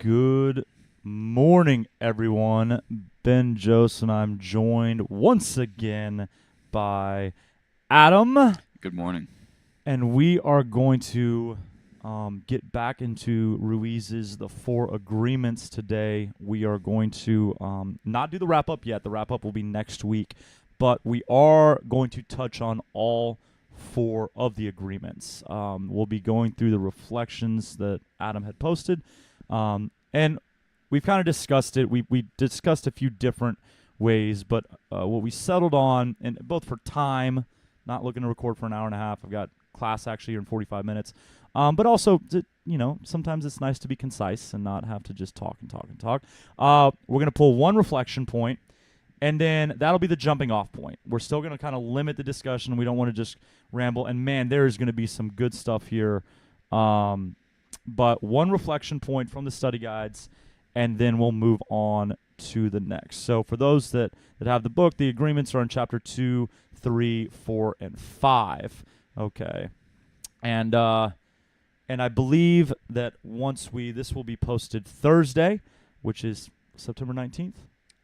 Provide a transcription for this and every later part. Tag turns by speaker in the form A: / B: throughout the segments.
A: Good morning, everyone. Ben Jose, and I'm joined once again by Adam.
B: Good morning.
A: And we are going to get back into Ruiz's The Four Agreements today. We are going to not do the wrap-up yet. The wrap-up will be next week. But we are going to touch on all four of the agreements. We'll be going through the reflections that Adam had posted. And we've kind of discussed it. We discussed a few different ways, but what we settled on, and both for time, not looking to record for an hour and a half. I've got class actually here in 45 minutes. But also, sometimes it's nice to be concise and not have to just talk and talk and talk. We're going to pull one reflection point, and then that'll be the jumping off point. We're still going to kind of limit the discussion. We don't want to just ramble. And, man, there is going to be some good stuff here. But one reflection point from the study guides, and then we'll move on to the next. So for those that have the book, the agreements are in chapter 2, 3, 4, and 5. Okay. And I believe that this will be posted Thursday, which is September 19th?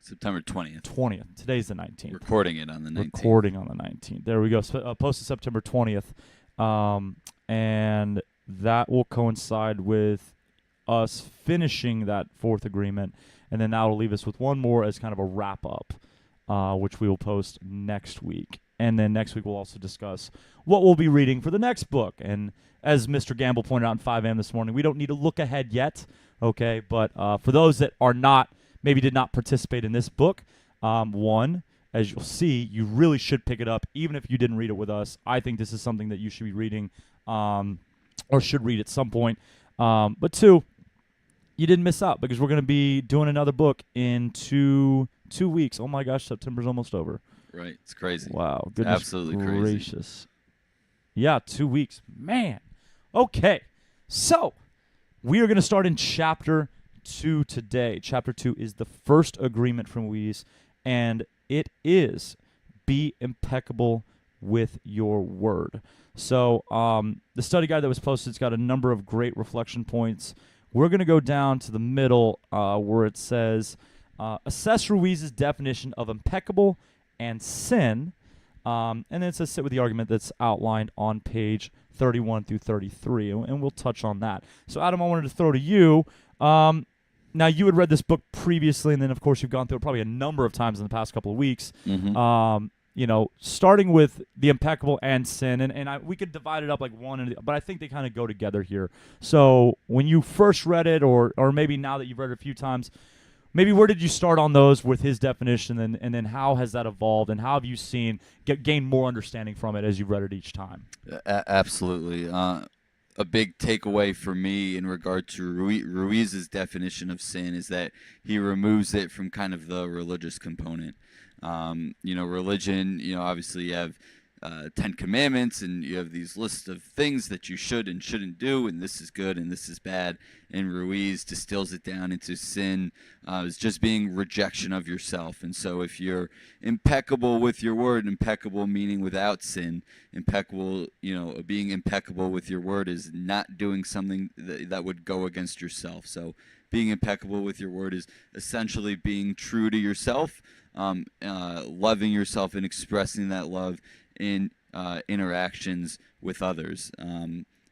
B: September 20th.
A: 20th. Today's the 19th.
B: Recording it on the 19th.
A: Recording on the 19th. There we go. Posted September 20th. And that will coincide with us finishing that fourth agreement, and then that will leave us with one more as kind of a wrap-up, which we will post next week. And then next week we'll also discuss what we'll be reading for the next book. And as Mr. Gamble pointed out in 5 a.m. this morning, we don't need to look ahead yet, okay? But for those that maybe did not participate in this book, one, as you'll see, you really should pick it up, even if you didn't read it with us. I think this is something that you should be reading, or should read at some point. But two, you didn't miss out, because we're going to be doing another book in two weeks. Oh my gosh, September's almost over.
B: Right, it's crazy.
A: Wow, goodness
B: absolutely
A: gracious.
B: Crazy.
A: Yeah, 2 weeks. Man. Okay, so we are going to start in chapter 2 today. Chapter 2 is the first agreement from Ruiz, and it is be impeccable with your word. So the study guide that was posted has got a number of great reflection points. We're going to go down to the middle where it says, assess Ruiz's definition of impeccable and sin. And then it says sit with the argument that's outlined on page 31 through 33, and we'll touch on that. So, Adam, I wanted to throw to you. Now, you had read this book previously, and then, of course, you've gone through it probably a number of times in the past couple of weeks.
B: Mm-hmm.
A: Starting with the impeccable and sin, and we could divide it up like one, but I think they kind of go together here. So when you first read it, or maybe now that you've read it a few times, maybe where did you start on those with his definition, and then how has that evolved, and how have you gained more understanding from it as you've read it each time?
B: Absolutely. A big takeaway for me in regard to Ruiz's definition of sin is that he removes it from kind of the religious component. Religion, obviously you have 10 commandments, and you have these lists of things that you should and shouldn't do, and this is good and this is bad. And Ruiz distills it down into sin as just being rejection of yourself. And so if you're impeccable with your word, impeccable meaning without sin, impeccable, being impeccable with your word is not doing something that would go against yourself. So being impeccable with your word is essentially being true to yourself, loving yourself and expressing that love in interactions with others.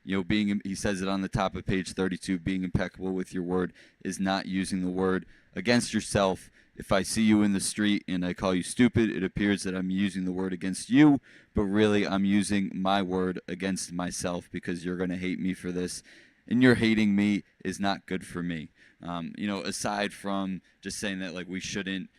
B: He says it on the top of page 32, being impeccable with your word is not using the word against yourself. If I see you in the street and I call you stupid, it appears that I'm using the word against you, but really I'm using my word against myself, because you're going to hate me for this, and your hating me is not good for me. Aside from just saying that, like, we shouldn't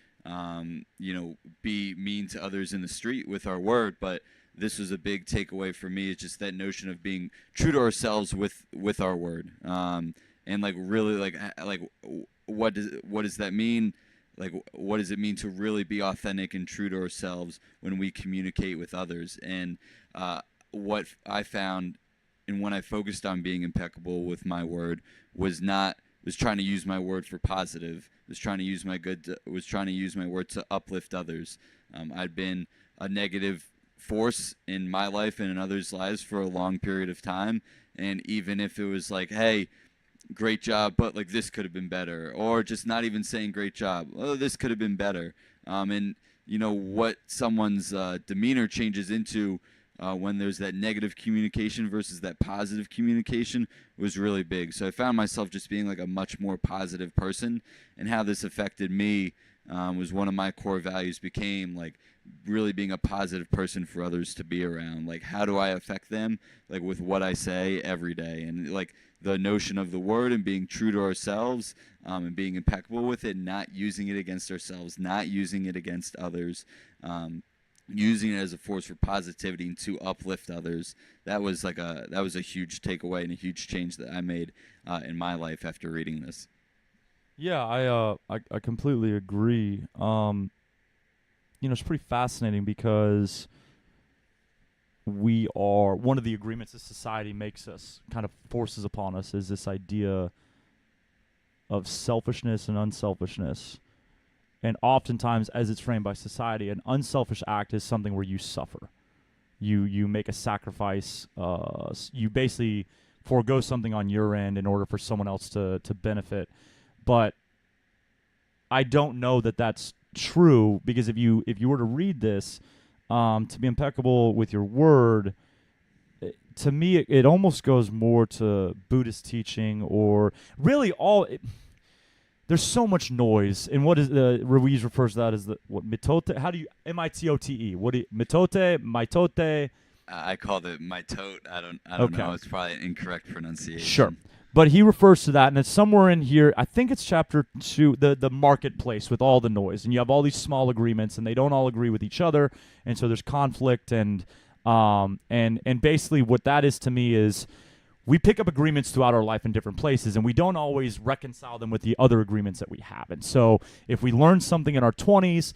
B: be mean to others in the street with our word, but this was a big takeaway for me. It's just that notion of being true to ourselves with our word, and what does that mean? Like, what does it mean to really be authentic and true to ourselves when we communicate with others? And what I found, and when I focused on being impeccable with my word, was trying to use my word for positive. Was trying to use my word to uplift others. I'd been a negative force in my life and in others' lives for a long period of time, and even if it was like, hey, great job, but like this could have been better, or just not even saying great job. Oh, this could have been better. And what someone's demeanor changes into when there's that negative communication versus that positive communication was really big. So I found myself just being like a much more positive person, and how this affected me was one of my core values became like really being a positive person for others to be around. Like, how do I affect them? Like with what I say every day, and like the notion of the word and being true to ourselves, and being impeccable with it, not using it against ourselves, not using it against others, using it as a force for positivity and to uplift others. That was a huge takeaway and a huge change that I made in my life after reading this.
A: Yeah, I completely agree. It's pretty fascinating because we are one of the agreements that society makes us, kind of forces upon us, is this idea of selfishness and unselfishness. And oftentimes, as it's framed by society, an unselfish act is something where you suffer. You make a sacrifice. You basically forego something on your end in order for someone else to benefit. But I don't know that that's true, because if you were to read this, to be impeccable with your word, to me it almost goes more to Buddhist teaching, or really there's so much noise. And what is Ruiz refers to that as the what mitote? How do you mitote? What do you, mitote?
B: I called it my tote. I don't
A: Okay.
B: know. It's probably an incorrect pronunciation.
A: Sure. But he refers to that, and it's somewhere in here. I think it's chapter 2, the marketplace with all the noise, and you have all these small agreements, and they don't all agree with each other, and so there's conflict, and basically what that is to me is we pick up agreements throughout our life in different places, and we don't always reconcile them with the other agreements that we have. And so if we learn something in our 20s,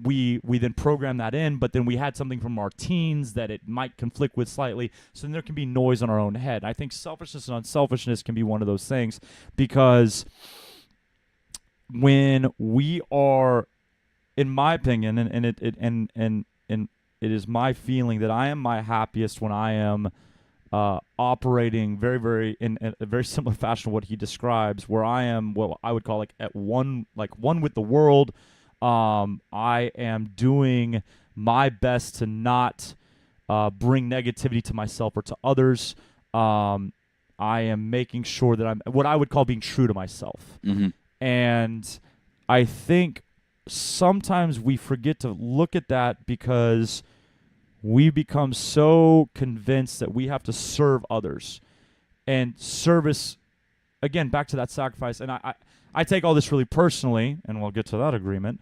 A: we then program that in, but then we had something from our teens that it might conflict with slightly, so then there can be noise on our own head. I think selfishness and unselfishness can be one of those things, because when we are, in my opinion, and it is my feeling that I am my happiest when I am operating very, very in a very similar fashion to what he describes, where I am what I would call like one with the world. I am doing my best to not bring negativity to myself or to others. I am making sure that I'm what I would call being true to myself.
B: Mm-hmm.
A: And I think sometimes we forget to look at that, because we become so convinced that we have to serve others. And service, again, back to that sacrifice. And I take all this really personally, and we'll get to that agreement,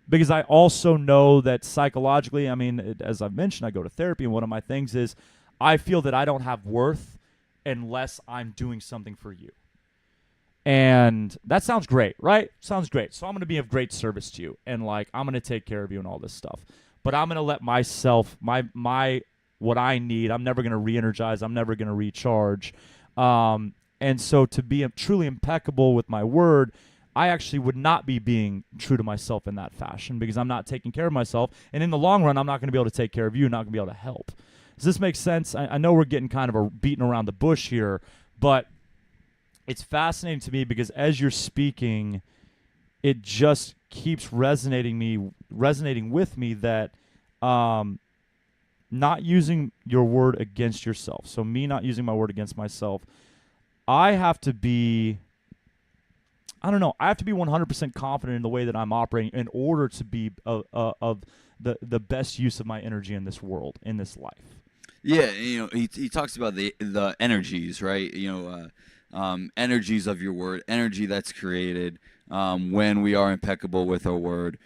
A: because I also know that psychologically, I mean, as I've mentioned, I go to therapy, and one of my things is I feel that I don't have worth unless I'm doing something for you. And that sounds great, right? Sounds great. So I'm going to be of great service to you, and like I'm going to take care of you and all this stuff. But I'm going to let myself, my what I need, I'm never going to re-energize. I'm never going to recharge. And so to be truly impeccable with my word, I actually would not be being true to myself in that fashion, because I'm not taking care of myself. And in the long run, I'm not going to be able to take care of you, not going to be able to help. Does this make sense? I know we're getting kind of beating around the bush here, but it's fascinating to me, because as you're speaking, it just keeps resonating with me that not using your word against yourself. So me not using my word against myself, I have to be 100% confident in the way that I'm operating in order to be of the best use of my energy in this world, in this life.
B: Yeah, he talks about the energies, right? Energies of your word, energy that's created when we are impeccable with our word,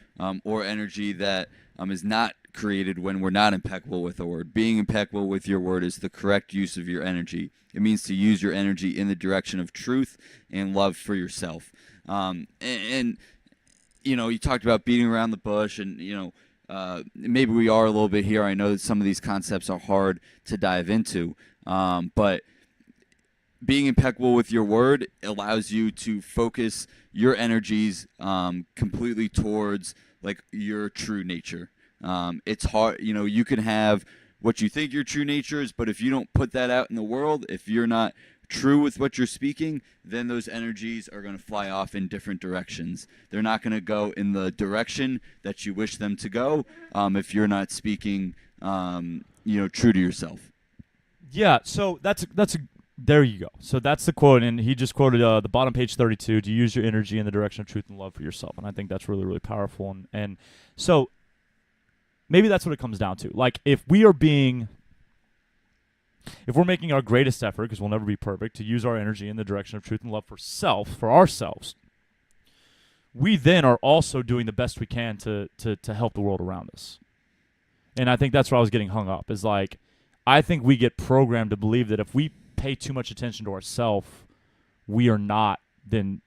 B: or energy that is not created when we're not impeccable with our word. Being impeccable with your word is the correct use of your energy. It means to use your energy in the direction of truth and love for yourself. And you talked about beating around the bush, and maybe we are a little bit here. I know that some of these concepts are hard to dive into, but being impeccable with your word allows you to focus your energies completely towards like your true nature. It's hard, you can have what you think your true nature is, but if you don't put that out in the world, if you're not true with what you're speaking, then those energies are going to fly off in different directions. They're not going to go in the direction that you wish them to go if you're not speaking, true to yourself.
A: Yeah, so there you go. So that's the quote, and he just quoted the bottom page 32, to use your energy in the direction of truth and love for yourself. And I think that's really, really powerful. And so maybe that's what it comes down to. Like, if we're making our greatest effort, because we'll never be perfect, to use our energy in the direction of truth and love for ourselves, we then are also doing the best we can to help the world around us. And I think that's where I was getting hung up, is like, I think we get programmed to believe that if we pay too much attention to ourselves, we are not then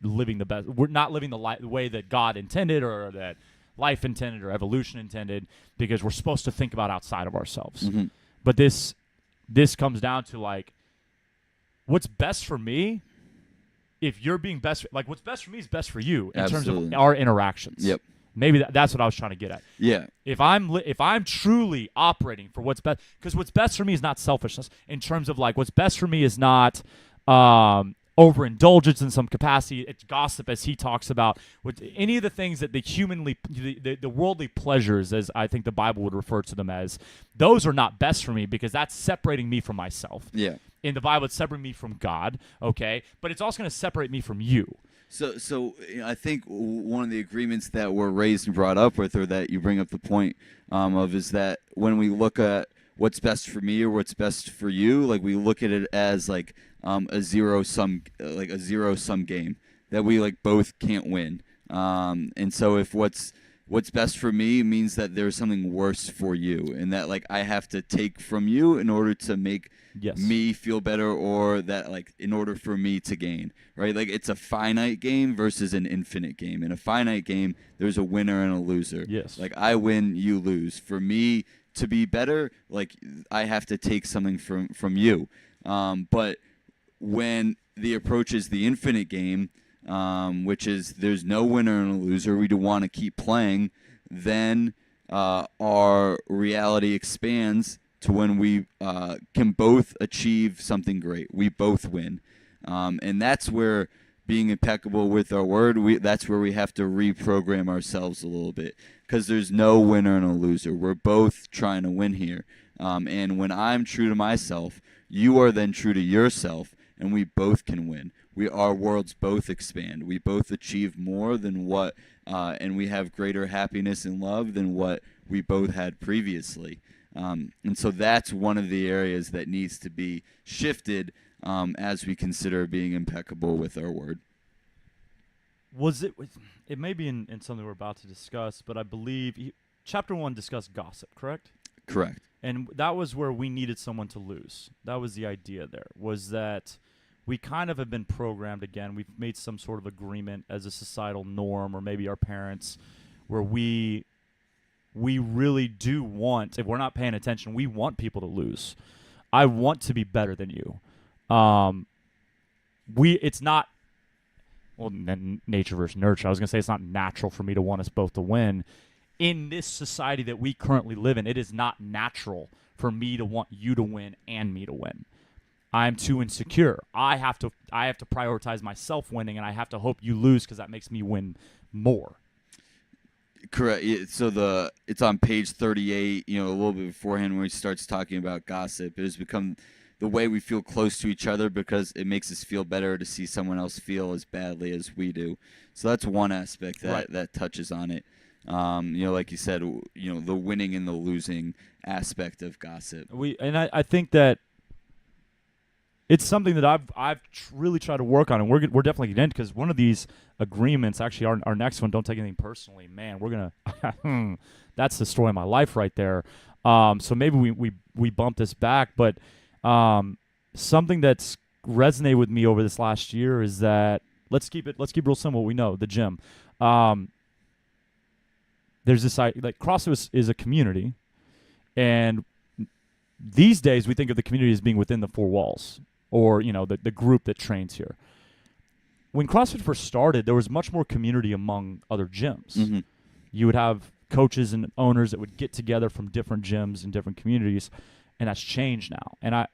A: living the best. We're not living the way that God intended, or that life intended, or evolution intended, because we're supposed to think about outside of ourselves.
B: Mm-hmm.
A: But this comes down to, like, what's best for me. If you're being best, like, what's best for me is best for you in
B: Absolutely.
A: terms of our interactions.
B: Yep.
A: Maybe that's what I was trying to get at.
B: Yeah.
A: If I'm truly operating for what's best, because what's best for me is not selfishness. In terms of, like, what's best for me is not overindulgence in some capacity. It's gossip, as he talks about. With any of the things that the worldly pleasures, as I think the Bible would refer to them as, those are not best for me, because that's separating me from myself.
B: Yeah.
A: In the Bible, it's separating me from God. Okay, but it's also going to separate me from you.
B: So I think one of the agreements that we're raised and brought up with, or that you bring up the point of, is that when we look at what's best for me or what's best for you, like, we look at it as like a zero sum game that we, like, both can't win. And so if what's best for me means that there's something worse for you, and that, like, I have to take from you in order to make me feel better, or that, like, in order for me to gain, right? Like, it's a finite game versus an infinite game. In a finite game, there's a winner and a loser.
A: Yes.
B: Like, I win, you lose. For me to be better, like, I have to take something from you. But when the approach is the infinite game, which is there's no winner and a loser, we do want to keep playing, then our reality expands to when we can both achieve something great. We both win. And that's where being impeccable with our word, that's where we have to reprogram ourselves a little bit, because there's no winner and a loser. We're both trying to win here. And when I'm true to myself, you are then true to yourself, and we both can win. Our worlds both expand. We both achieve more than what, and we have greater happiness and love than what we both had previously. And so that's one of the areas that needs to be shifted as we consider being impeccable with our word.
A: It may be in something we're about to discuss, but I believe chapter 1 discussed gossip, correct?
B: Correct.
A: And that was where we needed someone to lose. That was the idea there, was that we kind of have been programmed again. We've made some sort of agreement as a societal norm, or maybe our parents, where we really do want, if we're not paying attention, we want people to lose. I want to be better than you. It's not, well, nature versus nurture. I was going to say it's not natural for me to want us both to win. In this society that we currently live in, it is not natural for me to want you to win and me to win. I'm too insecure. I have to prioritize myself winning, and I have to hope you lose, because that makes me win more.
B: Correct. So it's on page 38, a little bit beforehand, where he starts talking about gossip. It has become the way we feel close to each other, because it makes us feel better to see someone else feel as badly as we do. So that's one aspect that touches on it. Like you said, the winning and the losing aspect of gossip.
A: I think that it's something that I've really tried to work on, and we're definitely getting into, because one of these agreements, actually our next one, don't take anything personally. Man, we're gonna that's the story of my life right there. So maybe we bump this back, but something that's resonated with me over this last year is that let's keep it real simple. We know the gym. There's this, like, CrossFit is a community, and these days we think of the community as being within the four walls, or the group that trains here. When CrossFit first started, there was much more community among other gyms.
B: Mm-hmm.
A: You would have coaches and owners that would get together from different gyms and different communities, and that's changed now. And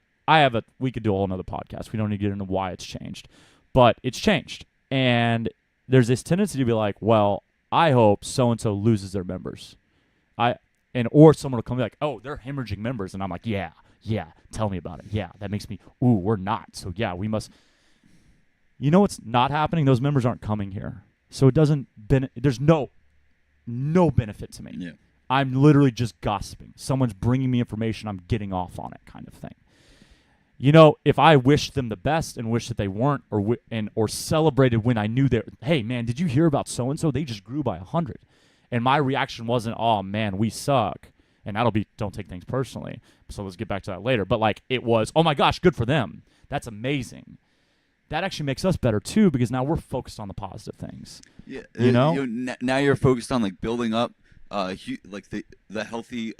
A: we could do a whole nother podcast. We don't need to get into why it's changed, but it's changed. And there's this tendency to be like, well, I hope so-and-so loses their members. Or someone will come and be like, oh, they're hemorrhaging members. And I'm like, yeah, tell me about it. Yeah, that makes me, we're not. So yeah, we must. You know what's not happening? Those members aren't coming here. So it doesn't, there's no benefit to me.
B: Yeah.
A: I'm literally just gossiping. Someone's bringing me information. I'm getting off on it kind of thing. You know, if I wished them the best and wished that they weren't or celebrated when I knew that, hey, man, did you hear about so-and-so? They just grew by 100. And my reaction wasn't, oh, man, we suck. And that'll be, don't take things personally. So let's get back to that later. But, like, it was, oh, my gosh, good for them. That's amazing. That actually makes us better, too, because now we're focused on the positive things.
B: Yeah.
A: You know?
B: Now you're focused on, like, building up like the healthy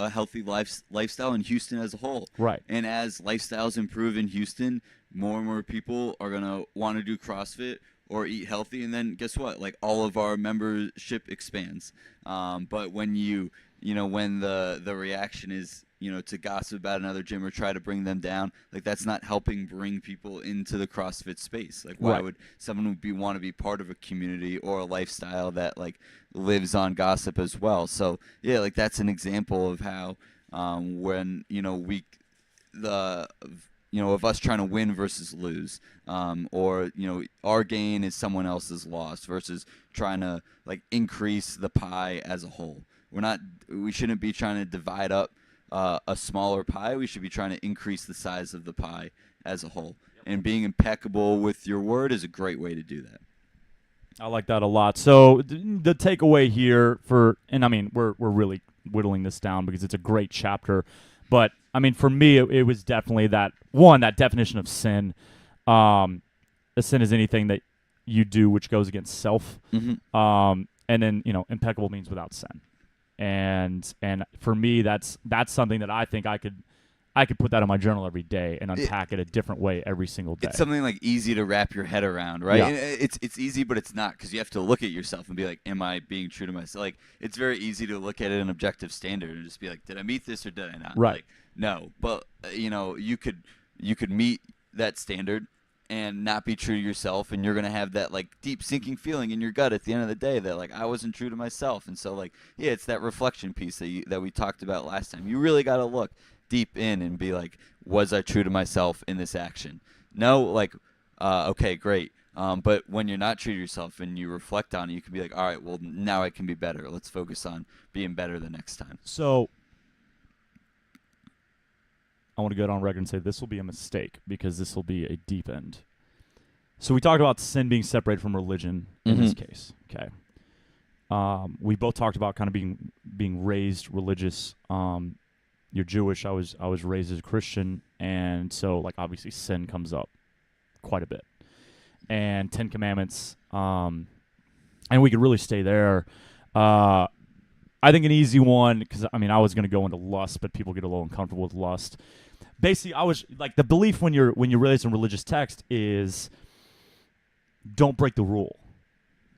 B: lifestyle in Houston as a whole.
A: Right.
B: And as lifestyles improve in Houston, more and more people are gonna want to do CrossFit or eat healthy, and then guess what? Like, all of our membership expands. But when when the reaction is to gossip about another gym or try to bring them down, like, that's not helping bring people into the CrossFit space. Like, why would someone want to be part of a community or a lifestyle that, like, lives on gossip as well? So yeah, like, that's an example of how when of us trying to win versus lose, or our gain is someone else's loss versus trying to, like, increase the pie as a whole. We shouldn't be trying to divide up a smaller pie. We should be trying to increase the size of the pie as a whole. And being impeccable with your word is a great way to do that.
A: I like that a lot. So the takeaway here and I mean, we're really whittling this down because it's a great chapter. But I mean, for me, it was definitely that definition of sin. A sin is anything that you do which goes against self.
B: Mm-hmm.
A: And then, impeccable means without sin. And for me, that's something that I think I could put that in my journal every day and unpack it a different way every single day.
B: It's something, like, easy to wrap your head around, right?
A: Yeah.
B: And it's easy, but it's not, because you have to look at yourself and be like, am I being true to myself? Like, it's very easy to look at an objective standard and just be like, did I meet this or did I not?
A: Right.
B: Like, no, but you could meet that standard and not be true to yourself, and you're gonna have that, like, deep sinking feeling in your gut at the end of the day that, like, I wasn't true to myself. And so, like, yeah, it's that reflection piece that we talked about last time. You really got to look deep in and be like, was I true to myself in this action? No, like, okay, great. But when you're not true to yourself and you reflect on it, you can be like, all right, well, now I can be better. Let's focus on being better the next time.
A: So I want to go on record and say this will be a mistake because this will be a deep end. So we talked about sin being separated from religion in this case. Okay. We both talked about kind of being raised religious. You're Jewish. I was raised as a Christian, and so, like, obviously sin comes up quite a bit. And 10 Commandments, and we could really stay there. I think an easy one, because I mean I was going to go into lust, but people get a little uncomfortable with lust. Basically, I was like, the belief when you're raised in religious text is don't break the rule.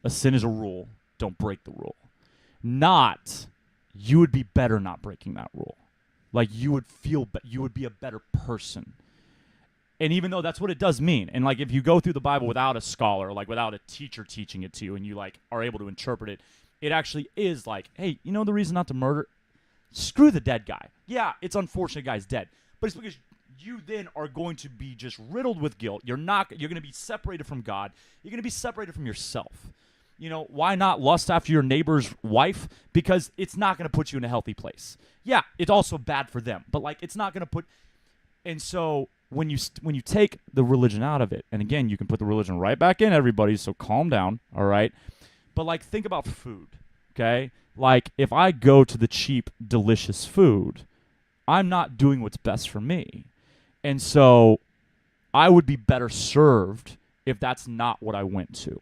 A: A sin is a rule. Don't break the rule. Not you would be better not breaking that rule. Like, you would you would be a better person. And even though that's what it does mean, and, like, if you go through the Bible without a scholar, like without a teacher teaching it to you, and you, like, are able to interpret it, it actually is like, hey, you know the reason not to murder? Screw the dead guy. Yeah, it's unfortunate the guy's dead, but it's because you then are going to be just riddled with guilt. You're going to be separated from God. You're going to be separated from yourself. Why not lust after your neighbor's wife? Because it's not going to put you in a healthy place. Yeah, it's also bad for them, but, like, it's not going to put. And so when you take the religion out of it, and again, you can put the religion right back in, everybody. So calm down, all right? But, like, think about food, okay? Like, if I go to the cheap, delicious food, I'm not doing what's best for me. And so I would be better served if that's not what I went to.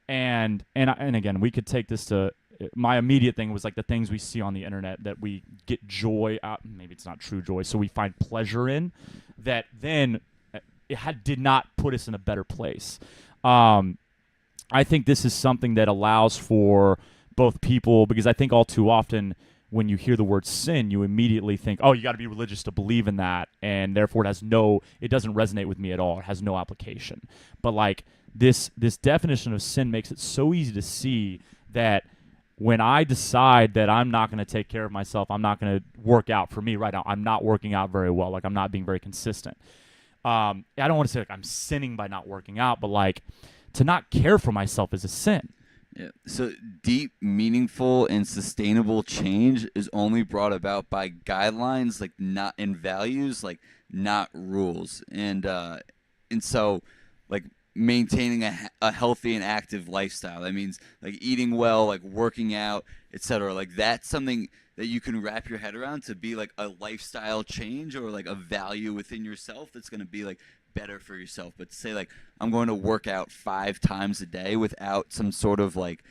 A: And again, we could take this to my immediate thing was, like, the things we see on the internet that we get joy out. Maybe it's not true joy. So we find pleasure in that. Then did not put us in a better place. I think this is something that allows for both people, because I think all too often when you hear the word sin, you immediately think, oh, you got to be religious to believe in that, and therefore it doesn't resonate with me at all. It has no application. But like this definition of sin makes it so easy to see that when I decide that I'm not going to take care of myself, I'm not going to work out. For me right now, I'm not working out very well. Like I'm not being very consistent. I don't want to say like I'm sinning by not working out, but like to not care for myself is a sin.
B: Yeah. So deep, meaningful, and sustainable change is only brought about by guidelines, like not in values, like not rules, and so like maintaining a healthy and active lifestyle. That means like eating well, like working out, etc. Like that's something that you can wrap your head around to be like a lifestyle change or like a value within yourself that's going to be like better for yourself. But to say like I'm going to work out 5 times a day without some sort of like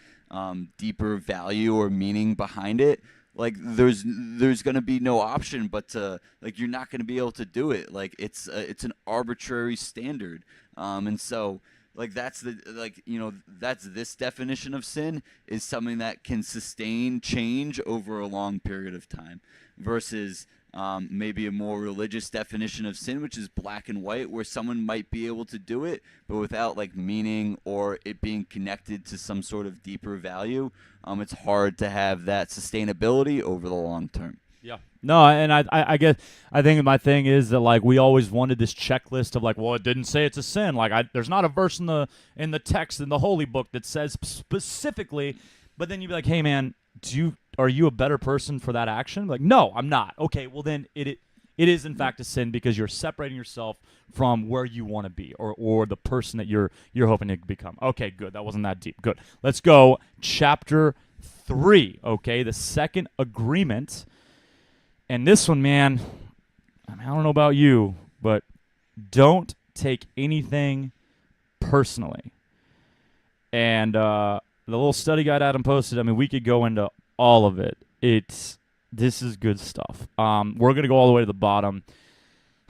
B: deeper value or meaning behind it, like there's going to be no option but to like you're not going to be able to do it. Like it's an arbitrary standard, and so like that's this definition of sin is something that can sustain change over a long period of time versus maybe a more religious definition of sin, which is black and white, where someone might be able to do it, but without like meaning or it being connected to some sort of deeper value, it's hard to have that sustainability over the long term.
A: Yeah. No, and I guess I think my thing is that like we always wanted this checklist of like, well, it didn't say it's a sin. Like there's not a verse in the text in the holy book that says specifically, but then you'd be like, hey man, are you a better person for that action? Like, no, I'm not. Okay, well then it is in fact a sin because you're separating yourself from where you want to be or the person that you're hoping to become. Okay, good. That wasn't that deep. Good. Let's go chapter 3. Okay, the second agreement. And this one, man, I don't know about you, but don't take anything personally. And the little study guide Adam posted, I mean, we could go into all of it. This is good stuff. We're going to go all the way to the bottom.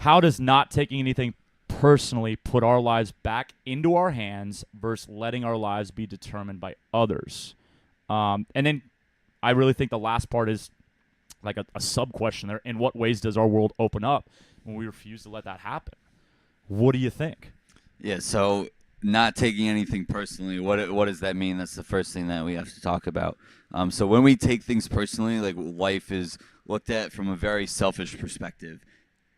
A: How does not taking anything personally put our lives back into our hands versus letting our lives be determined by others? And then I really think the last part is like a sub-question there. In what ways does our world open up when we refuse to let that happen? What do you think?
B: Yeah, so not taking anything personally, what does that mean? That's the first thing that we have to talk about. So when we take things personally, like life is looked at from a very selfish perspective.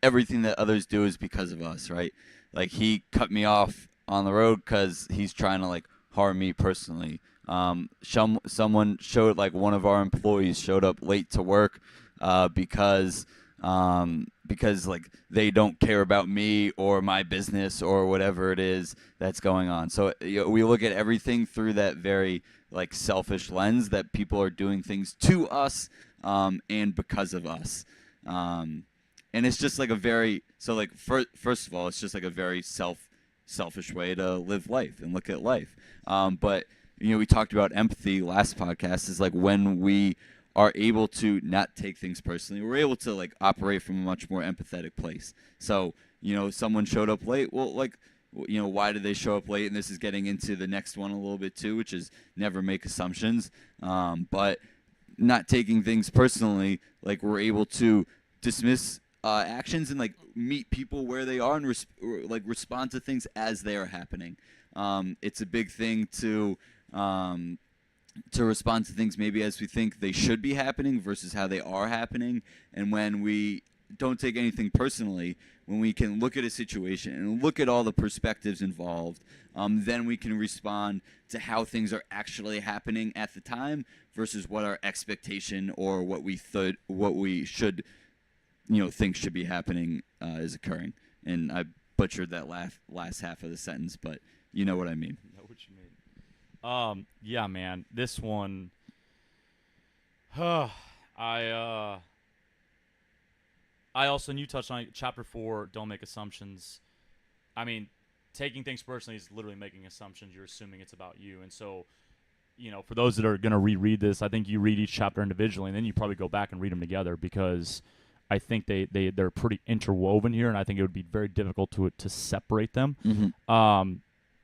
B: Everything that others do is because of us, right? Like he cut me off on the road because he's trying to like harm me personally. Someone showed like one of our employees showed up late to work because like they don't care about me or my business or whatever it is that's going on. So we look at everything through that very like selfish lens that people are doing things to us and because of us. And it's just like a very first of all, it's just like a very selfish way to live life and look at life. But we talked about empathy last podcast. Is like when we are able to not take things personally, we're able to like operate from a much more empathetic place. So someone showed up late. Well, like why did they show up late? And this is getting into the next one a little bit too, which is never make assumptions. But not taking things personally, like we're able to dismiss actions and like meet people where they are and respond to things as they are happening. It's a big thing to respond to things maybe as we think they should be happening versus how they are happening. And when we don't take anything personally, when we can look at a situation and look at all the perspectives involved, then we can respond to how things are actually happening at the time versus what our expectation or what we should think should be happening is occurring. And I butchered that last half of the sentence, but you know what I mean.
A: I know what you mean. Yeah, man. This one, I also, and you touched on it, chapter 4, don't make assumptions. I mean, taking things personally is literally making assumptions. You're assuming it's about you. And so, for those that are going to reread this, I think you read each chapter individually, and then you probably go back and read them together because I think they're pretty interwoven here, and I think it would be very difficult to separate them.
B: Mm-hmm.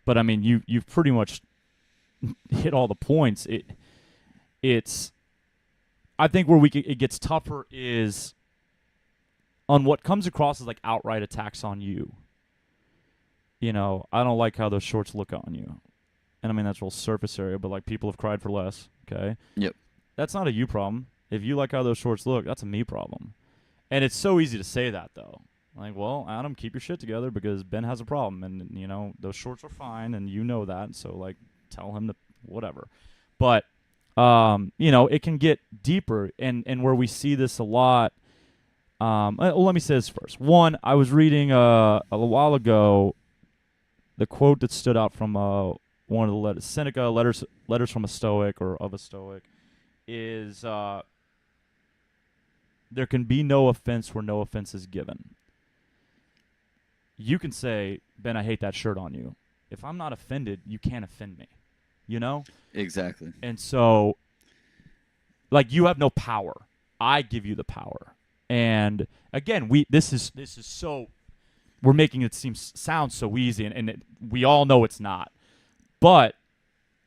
A: But I mean, you've pretty much hit all the points. It's I think where it gets tougher is on what comes across as like outright attacks on you. You know, I don't like how those shorts look on you. And I mean, that's real surface area, but like people have cried for less, okay?
B: Yep.
A: That's not a you problem. If you like how those shorts look, that's a me problem. And it's so easy to say that, though. Like, well, Adam, keep your shit together because Ben has a problem. And, you know, those shorts are fine, and you know that. So, like, tell him to whatever. But, you know, it can get deeper. And where we see this a lot, well, let me say this first. One, I was reading a while ago the quote that stood out from one of the letters, Seneca, letters from a Stoic or of a Stoic, is there can be no offense where no offense is given. You can say, Ben, I hate that shirt on you. If I'm not offended, you can't offend me. You know?
B: Exactly.
A: And so, like, you have no power. I give you the power. And again, this is so, we're making it sound so easy, and we all know it's not. But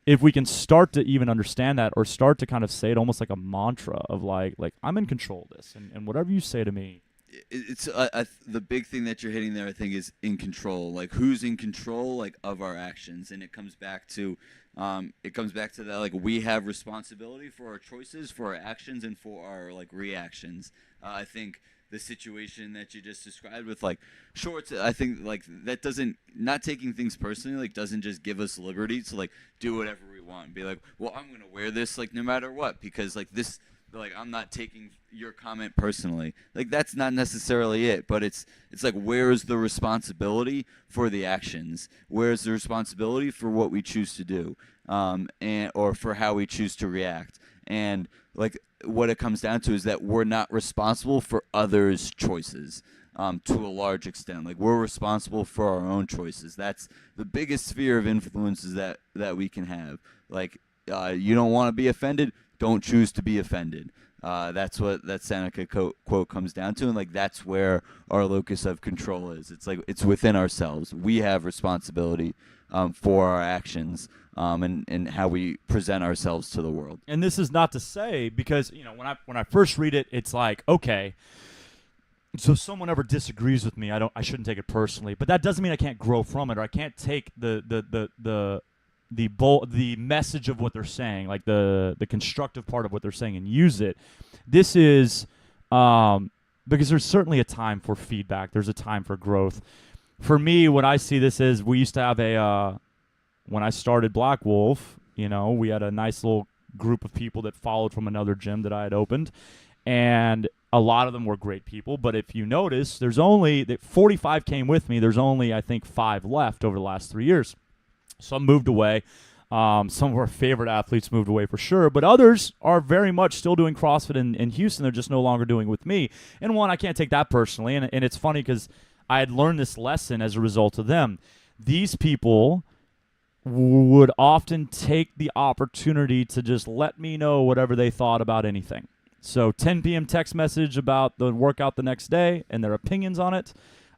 A: if we can start to even understand that, or start to kind of say it almost like a mantra of like I'm in control of this, and whatever you say to me.
B: It's the big thing that you're hitting there, I think, is in control. Like, who's in control, like, of our actions, and it comes back to that, like, we have responsibility for our choices, for our actions, and for our, like, reactions. I think the situation that you just described with, like, shorts, I think, like, that doesn't, not taking things personally, like, doesn't just give us liberty to, like, do whatever we want and be like, well, I'm gonna wear this, like, no matter what, because, like, this, like, I'm not taking your comment personally. Like, that's not necessarily it, but it's like, where's the responsibility for the actions? Where's the responsibility for what we choose to do, and or for how we choose to react? And, like, what it comes down to is that we're not responsible for others' choices, to a large extent. Like, we're responsible for our own choices. That's the biggest sphere of influences that we can have. Like, you don't want to be offended? Don't choose to be offended. That's what that Seneca quote comes down to, and, like, that's where our locus of control is. It's like, it's within ourselves. We have responsibility for our actions, and how we present ourselves to the world.
A: And this is not to say, because, you know, when I first read it, it's like, okay, so if someone ever disagrees with me, I shouldn't take it personally. But that doesn't mean I can't grow from it, or I can't take the message of what they're saying, like the constructive part of what they're saying, and use it. This is because there's certainly a time for feedback. There's a time for growth. For me, what I see this is, we used to have when I started Black Wolf, you know, we had a nice little group of people that followed from another gym that I had opened, and a lot of them were great people. But if you notice, there's only 45 came with me. There's only, I think, 5 left over the last 3 years. Some moved away. Some of our favorite athletes moved away for sure, but others are very much still doing CrossFit in Houston. They're just no longer doing it with me. And one, I can't take that personally, and it's funny because I had learned this lesson as a result of them. These people would often take the opportunity to just let me know whatever they thought about anything. So 10 p.m. text message about the workout the next day and their opinions on it.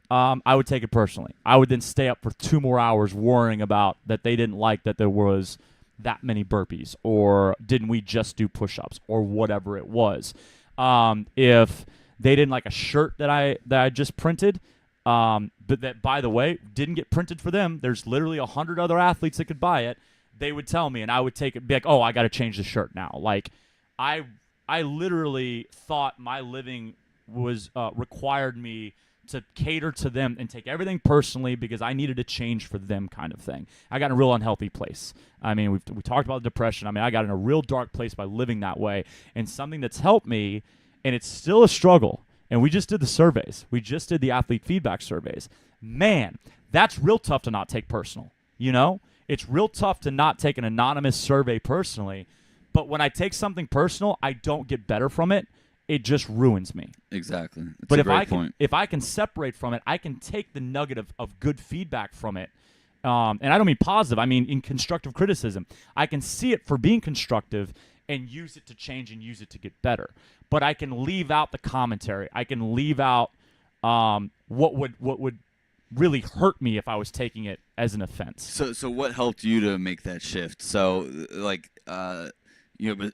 A: I would take it personally. I would then stay up for 2 more hours worrying about that they didn't like that there was that many burpees, or didn't we just do push-ups, or whatever it was. If they didn't like a shirt that I just printed, but that, by the way, didn't get printed for them, there's literally 100 other athletes that could buy it, they would tell me, and I would take it, be like, oh, I got to change the shirt now. Like, I literally thought my living was required me to cater to them and take everything personally because I needed to change for them, kind of thing. I got in a real unhealthy place. I mean, we talked about depression. I mean, I got in a real dark place by living that way. And something that's helped me, and it's still a struggle, and we just did the surveys. We just did the athlete feedback surveys. Man, that's real tough to not take personal, you know? It's real tough to not take an anonymous survey personally. But when I take something personal, I don't get better from it. It just ruins me.
B: Exactly. That's
A: but
B: a great point.
A: If I can separate from it, I can take the nugget of good feedback from it. And I don't mean positive. I mean in constructive criticism. I can see it for being constructive and use it to change and use it to get better. But I can leave out the commentary. I can leave out what would really hurt me if I was taking it as an offense.
B: So what helped you to make that shift? So, like,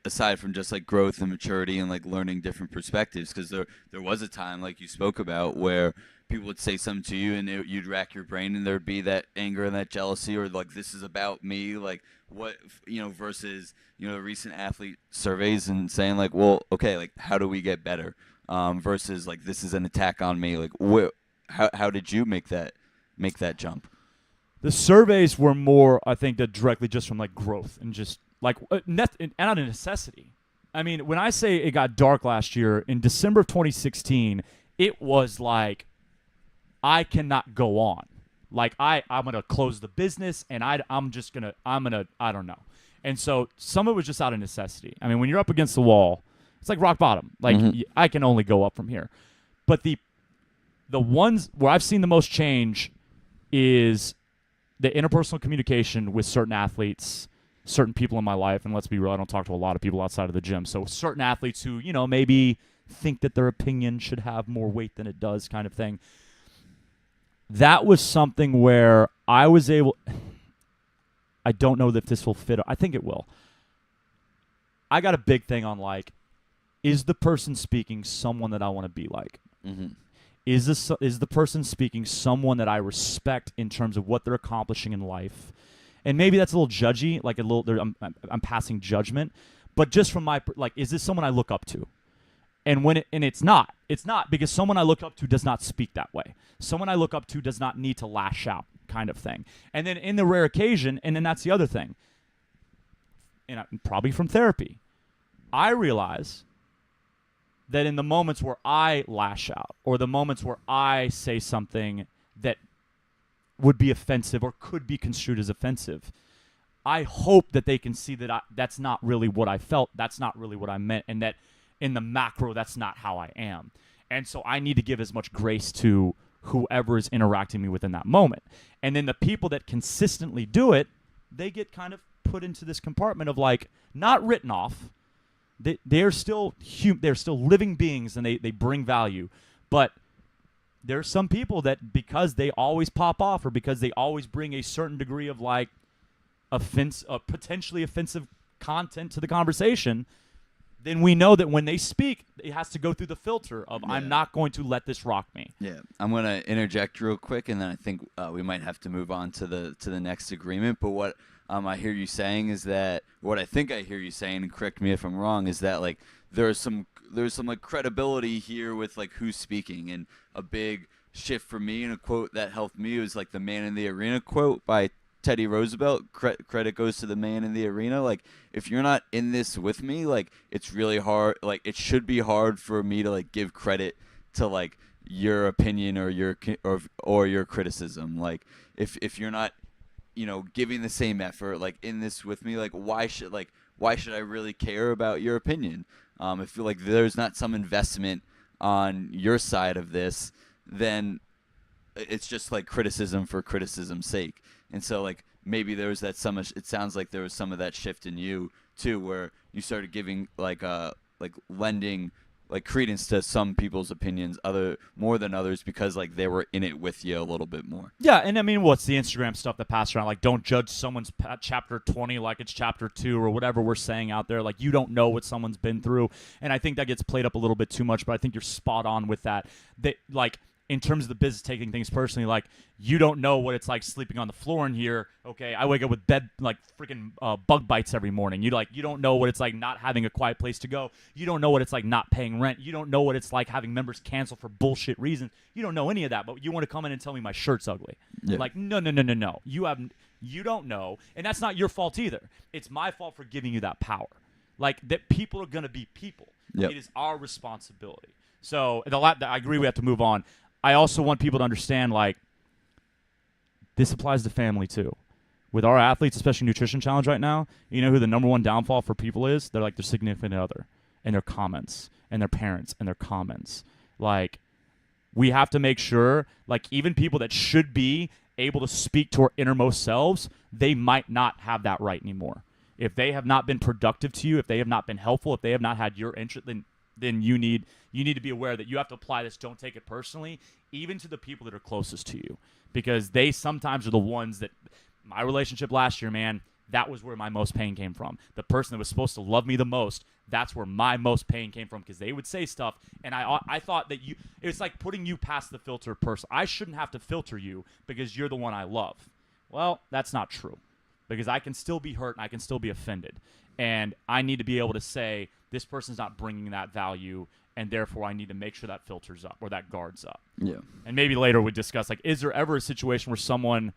B: aside from just like growth and maturity and like learning different perspectives, because there was a time like you spoke about where people would say something to you and you'd rack your brain and there'd be that anger and that jealousy, or like this is about me, like what, versus the recent athlete surveys and saying like, well, okay, like how do we get better, versus like this is an attack on me, like how did you make that jump?
A: The surveys were more, I think, that directly just from like growth and just like and out of necessity. I mean, when I say it got dark last year in December of 2016, it was like I cannot go on. Like I'm gonna close the business and I don't know. And so some of it was just out of necessity. I mean, when you're up against the wall, it's like rock bottom. Like I can only go up from here. But the ones where I've seen the most change is the interpersonal communication with certain athletes, certain people in my life, and let's be real, I don't talk to a lot of people outside of the gym. So certain athletes who, maybe think that their opinion should have more weight than it does, kind of thing. That was something where I was able, I don't know if this will fit. I think it will. I got a big thing on like, is the person speaking someone that I want to be like?
B: Mm-hmm.
A: Is the person speaking someone that I respect in terms of what they're accomplishing in life? And maybe that's a little judgy, like I'm passing judgment, but just from my like, is this someone I look up to? And it's not because someone I look up to does not speak that way. Someone I look up to does not need to lash out, kind of thing. And then in the rare occasion, and then that's the other thing, and probably from therapy, I realize that in the moments where I lash out or the moments where I say something that would be offensive or could be construed as offensive, I hope that they can see that that's not really what I felt, that's not really what I meant, and that in the macro, that's not how I am. And so I need to give as much grace to whoever is interacting with me within that moment. And then the people that consistently do it, they get kind of put into this compartment of like, not written off. They're still they're still living beings and they bring value. But there's some people that because they always pop off or because they always bring a certain degree of like potentially offensive content to the conversation, then we know that when they speak, it has to go through the filter of I'm not going to let this rock me.
B: Yeah, I'm going to interject real quick, and then I think we might have to move on to the next agreement. But what I hear you saying is that what I think I hear you saying, and correct me if I'm wrong, is that like there's some like credibility here with like who's speaking, and a big shift for me and a quote that helped me was like the "Man in the Arena" quote by Teddy Roosevelt. Credit goes to the man in the arena. Like, if you're not in this with me, like, it's really hard. Like, it should be hard for me to like give credit to like your opinion or your criticism. Like, if you're not, giving the same effort, like in this with me, like why should I really care about your opinion? If like there's not some investment on your side of this, then it's just like criticism for criticism's sake. And so like maybe there was that it sounds like there was some of that shift in you too, where you started giving like lending like credence to some people's opinions more than others because like they were in it with you a little bit more.
A: Yeah, and I mean, what's the Instagram stuff that passed around? Like, don't judge someone's chapter 20 like it's chapter 2 or whatever we're saying out there. Like, you don't know what someone's been through, and I think that gets played up a little bit too much. But I think you're spot on with that. That like. In terms of the business, taking things personally, like, you don't know what it's like sleeping on the floor in here. Okay, I wake up with freaking bug bites every morning. You don't know what it's like not having a quiet place to go. You don't know what it's like not paying rent. You don't know what it's like having members cancel for bullshit reasons. You don't know any of that, but you want to come in and tell me my shirt's ugly. Yeah. Like, no. You don't know, and that's not your fault either. It's my fault for giving you that power. Like, that people are gonna be people. Yep. It is our responsibility. So I agree. We have to move on. I also want people to understand, like, this applies to family too. With our athletes, especially Nutrition Challenge right now, you know who the number one downfall for people is? They're like their significant other and their comments and their parents and their comments. Like, we have to make sure, like, even people that should be able to speak to our innermost selves, they might not have that right anymore. If they have not been productive to you, if they have not been helpful, if they have not had your interest, then you need to be aware that you have to apply this. Don't take it personally, even to the people that are closest to you, because they sometimes are the ones that. My relationship last year, man, that was where my most pain came from. The person that was supposed to love me the most, that's where my most pain came from, because they would say stuff, and I thought that it's like putting you past the filter person. I shouldn't have to filter you because you're the one I love. Well, that's not true, because I can still be hurt and I can still be offended, and I need to be able to say this person's not bringing that value, and therefore I need to make sure that filters up or that guards up.
B: Yeah.
A: And maybe later we discuss, like, is there ever a situation where someone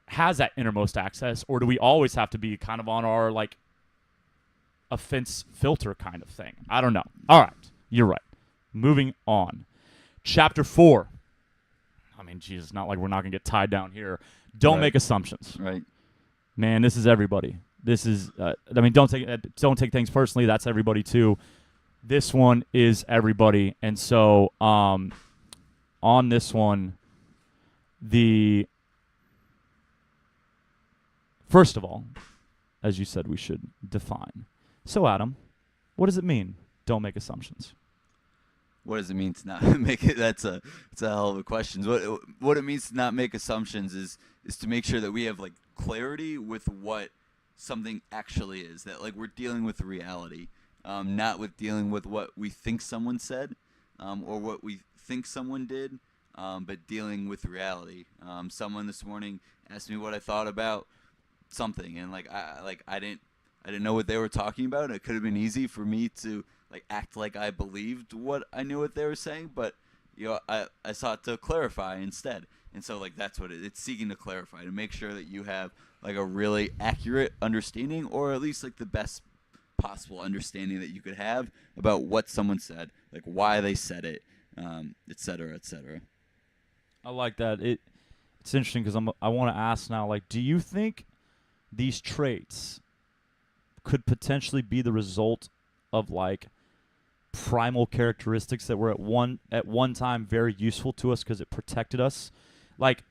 A: has that innermost access, or do we always have to be kind of on our, like, offense filter kind of thing? I don't know. All right. You're right. Moving on. Chapter 4. I mean, Jesus, not like we're not going to get tied down here. Don't make assumptions.
B: Right.
A: Man, this is everybody. This is, I mean, don't take things personally. That's everybody too. This one is everybody. And so on this one, first of all, as you said, we should define. So, Adam, what does it mean, don't make assumptions?
B: What does it mean to not make it? That's a hell of a question. What it means to not make assumptions is to make sure that we have, like, clarity with what something actually is. That, like, we're dealing with reality, not with dealing with what we think someone said, or what we think someone did, but dealing with reality. Someone this morning asked me what I thought about something, and I didn't know what they were talking about. It could have been easy for me to, like, act like I believed what I knew what they were saying, but I sought to clarify instead. And so, like, that's what it's seeking to clarify, to make sure that you have, like, a really accurate understanding, or at least, like, the best possible understanding that you could have about what someone said, like why they said it, et cetera, et cetera.
A: I like that. It's interesting because I want to ask now, like, do you think these traits could potentially be the result of, like, primal characteristics that were at one time very useful to us because it protected us? Like,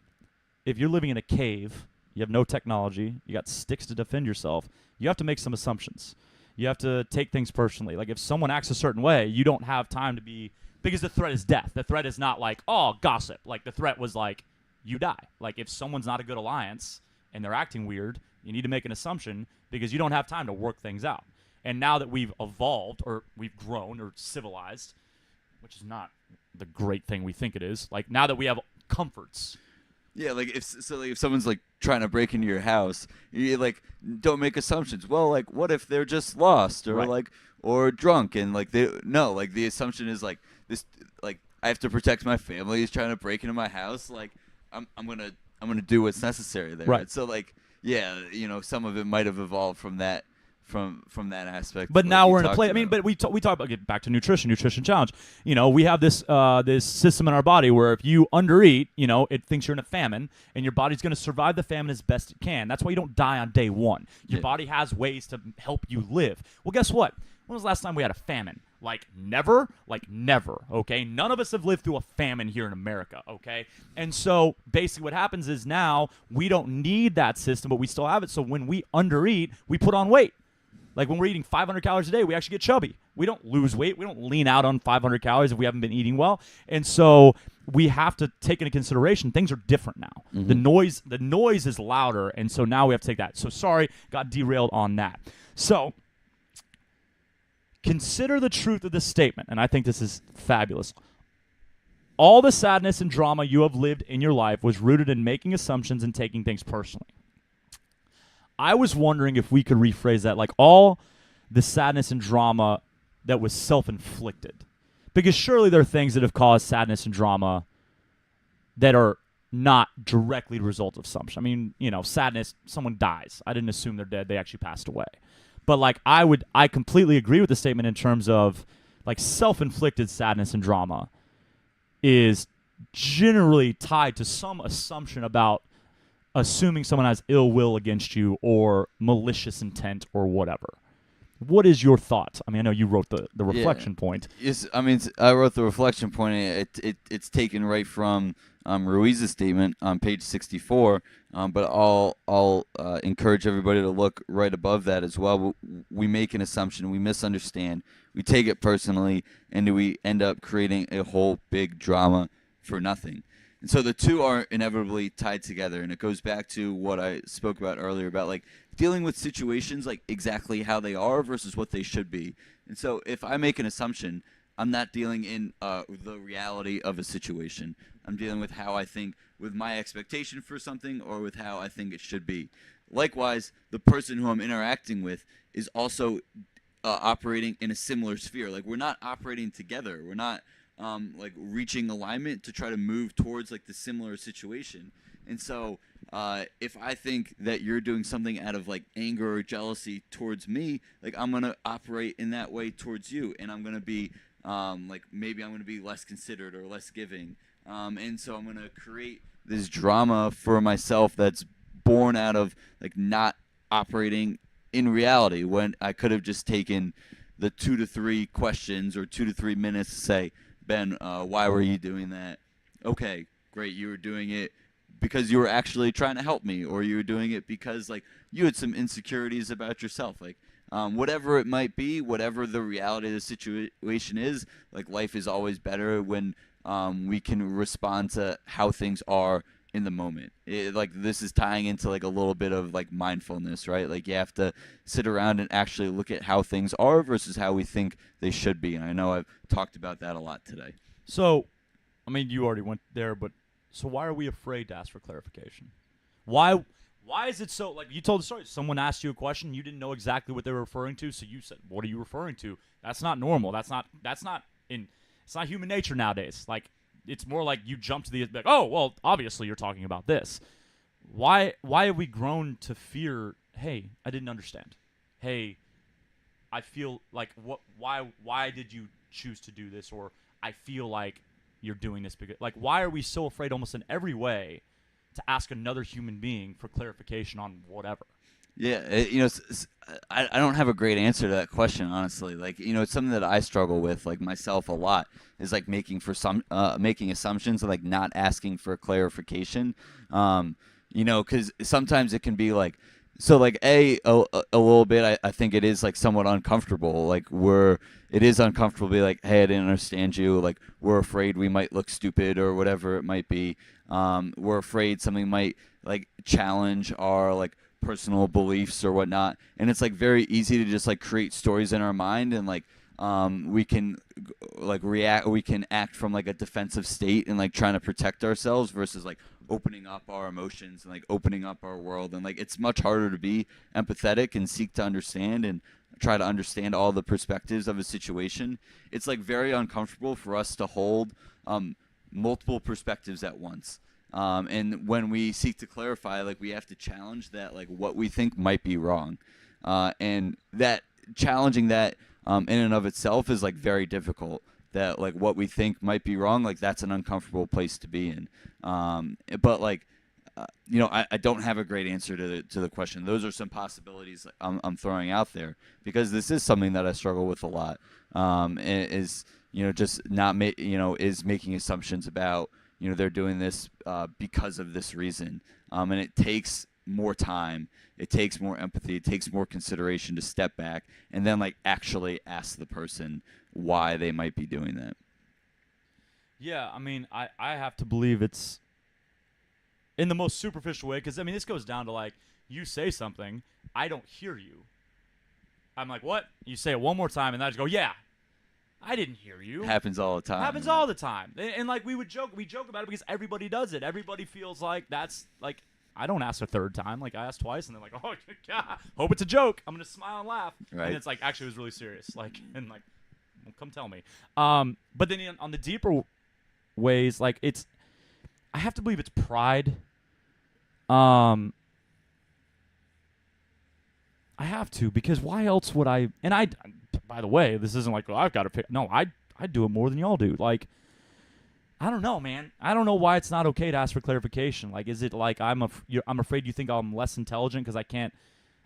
A: if you're living in a cave, you have no technology, you got sticks to defend yourself, you have to make some assumptions. You have to take things personally. Like, if someone acts a certain way, you don't have time to be, because the threat is death. The threat is not like, oh, gossip. Like, the threat was like, you die. Like, if someone's not a good alliance and they're acting weird, you need to make an assumption because you don't have time to work things out. And now that we've evolved, or we've grown, or civilized, which is not the great thing we think it is, like, now that we have comforts.
B: Yeah, like, if someone's, like, trying to break into your house, you, like, don't make assumptions. Well, like, what if they're just lost, or,
A: right,
B: or drunk, and, like, the assumption is, like, this, like, I have to protect my family. He's trying to break into my house. Like, I'm gonna do what's necessary there.
A: Right.
B: So, like, yeah, some of it might have evolved from that. From that aspect,
A: but
B: like
A: now we're in a
B: talked
A: place. I mean, but we talk about, get back to nutrition challenge. We have this system in our body where if you undereat, it thinks you're in a famine, and your body's going to survive the famine as best it can. That's why you don't die on day one. Your body has ways to help you live. Well, guess what? When was the last time we had a famine? Like, never? Like, never, okay? None of us have lived through a famine here in America, okay? And so, basically what happens is now we don't need that system, but we still have it. So when we undereat, we put on weight. Like, when we're eating 500 calories a day, we actually get chubby. We don't lose weight. We don't lean out on 500 calories if we haven't been eating well. And so we have to take into consideration things are different now. Mm-hmm. The noise is louder, and so now we have to take that. So sorry, got derailed on that. So consider the truth of this statement, and I think this is fabulous. All the sadness and drama you have lived in your life was rooted in making assumptions and taking things personally. I was wondering if we could rephrase that, like, all the sadness and drama that was self-inflicted. Because surely there are things that have caused sadness and drama that are not directly the result of assumption. I mean, sadness, someone dies. I didn't assume they're dead. They actually passed away. But, like, I completely agree with the statement in terms of, like, self-inflicted sadness and drama is generally tied to some assumption about assuming someone has ill will against you or malicious intent or whatever. What is your thought? I mean, I know you wrote the reflection point.
B: Yes, I mean, I wrote the reflection point. It's taken right from Ruiz's statement on page 64. But I'll encourage everybody to look right above that as well. We make an assumption, we misunderstand, we take it personally, and we end up creating a whole big drama for nothing. And so the two are inevitably tied together, and it goes back to what I spoke about earlier about like dealing with situations like exactly how they are versus what they should be. And so if I make an assumption, I'm not dealing in the reality of a situation. I'm dealing with how I think, with my expectation for something, or with how I think it should be. Likewise, the person who I'm interacting with is also operating in a similar sphere. Like we're not operating together. We're not like reaching alignment to try to move towards like the similar situation. And so if I think that you're doing something out of like anger or jealousy towards me, like I'm gonna operate in that way towards you, and I'm gonna be like maybe I'm gonna be less considerate or less giving, and so I'm gonna create this drama for myself that's born out of like not operating in reality when I could have just taken the 2 to 3 questions or 2 to 3 minutes to say, Ben, why were you doing that? Okay, great, you were doing it because you were actually trying to help me, or you were doing it because like you had some insecurities about yourself, like whatever it might be, whatever the reality of the situation is. Like life is always better when we can respond to how things are in the moment. Like this is tying into like a little bit of like mindfulness, right? Like you have to sit around and actually look at how things are versus how we think they should be. And I know I've talked about that a lot today.
A: So, I mean, you already went there, but so why are we afraid to ask for clarification? Why is it so, like you told the story, someone asked you a question, you didn't know exactly what they were referring to, so you said, "What are you referring to?" That's not normal. It's not human nature nowadays. Like it's more like you jump to the like, "Oh, well, obviously you're talking about this." Why have we grown to fear, "Hey, I didn't understand. Hey, I feel like why did you choose to do this?" Or I feel like you're doing this because like why are we so afraid almost in every way to ask another human being for clarification on whatever?
B: Yeah, I don't have a great answer to that question, honestly. Like, it's something that I struggle with, like myself, a lot. Is like making assumptions and like not asking for clarification. Because sometimes it can be like, so like a little bit. I think it is like somewhat uncomfortable. Like it is uncomfortable to be like, hey, I didn't understand you. Like we're afraid we might look stupid or whatever it might be. We're afraid something might like challenge our like personal beliefs or whatnot, and it's like very easy to just like create stories in our mind, and like we can like we can act from like a defensive state and like trying to protect ourselves versus like opening up our emotions and like opening up our world. And like it's much harder to be empathetic and seek to understand and try to understand all the perspectives of a situation. It's like very uncomfortable for us to hold multiple perspectives at once. And when we seek to clarify, like we have to challenge that, like what we think might be wrong, and that challenging that in and of itself is like very difficult. That like what we think might be wrong, like that's an uncomfortable place to be in. But like, I don't have a great answer to the question. Those are some possibilities I'm throwing out there because this is something that I struggle with a lot. Is just not is making assumptions about. They're doing this because of this reason. And it takes more time. It takes more empathy. It takes more consideration to step back and then like actually ask the person why they might be doing that.
A: Yeah, I mean, I have to believe it's in the most superficial way because, I mean, this goes down to like you say something, I don't hear you. I'm like, what? You say it one more time and I just go, yeah. I didn't hear you.
B: Happens all the time.
A: Happens all the time. And like we joke about it because everybody does it. Everybody feels like that's like I don't ask a third time. Like I asked twice and they're like, oh, God, hope it's a joke. I'm gonna smile and laugh.
B: Right.
A: And it's like actually it was really serious. Like and like, well, come tell me. But then on the deeper ways, like I have to believe it's pride. I have to because why else would I? And I. By the way, this isn't like, well, I've got to pick. No, I do it more than y'all do. Like, I don't know, man. I don't know why it's not okay to ask for clarification. Like, is it like I'm afraid you think I'm less intelligent because